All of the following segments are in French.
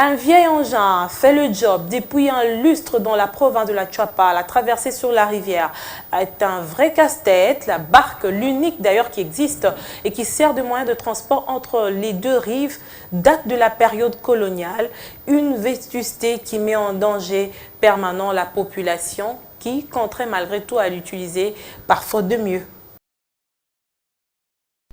Un vieil engin fait le job depuis un lustre dans la province de la Tchouapa. La traversée sur la rivière est un vrai casse-tête. La barque, l'unique d'ailleurs qui existe et qui sert de moyen de transport entre les deux rives, date de la période coloniale. Une vétusté qui met en danger permanent la population qui contraint malgré tout à l'utiliser par faute de mieux.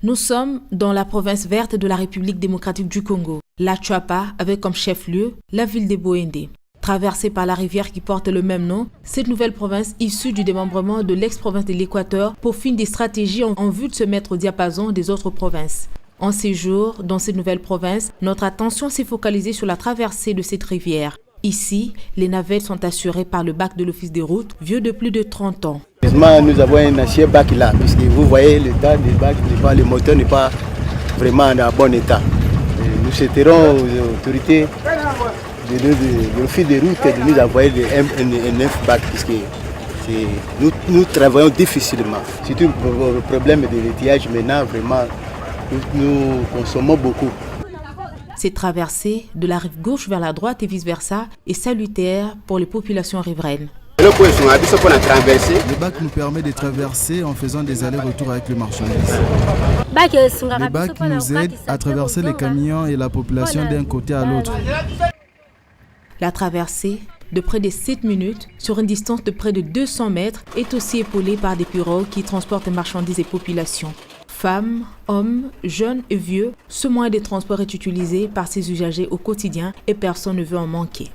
Nous sommes dans la province verte de la République démocratique du Congo. La Tchouapa avec comme chef-lieu la ville de Boendé. Traversée par la rivière qui porte le même nom, cette nouvelle province issue du démembrement de l'ex-province de l'Équateur peaufine des stratégies en vue de se mettre au diapason des autres provinces. En séjour dans cette nouvelle province, notre attention s'est focalisée sur la traversée de cette rivière. Ici, les navettes sont assurées par le bac de l'Office des routes, vieux de plus de 30 ans. Nous avons un ancien bac là, puisque vous voyez l'état du bac, le moteur n'est pas vraiment en bon état. Nous souhaiterons aux autorités de l'Office des routes de nous envoyer un neuf bac, puisque nous travaillons difficilement. Surtout le problème de l'étiage maintenant, vraiment, nous consommons beaucoup. Cette traversée de la rive gauche vers la droite et vice-versa est salutaire pour les populations riveraines. Le bac nous permet de traverser en faisant des allers-retours avec les marchandises. Le bac nous aide à traverser les camions et la population d'un côté à l'autre. La traversée de près de 7 minutes sur une distance de près de 200 mètres est aussi épaulée par des pirogues qui transportent marchandises et populations. Femmes, hommes, jeunes et vieux, ce moyen de transport est utilisé par ces usagers au quotidien et personne ne veut en manquer.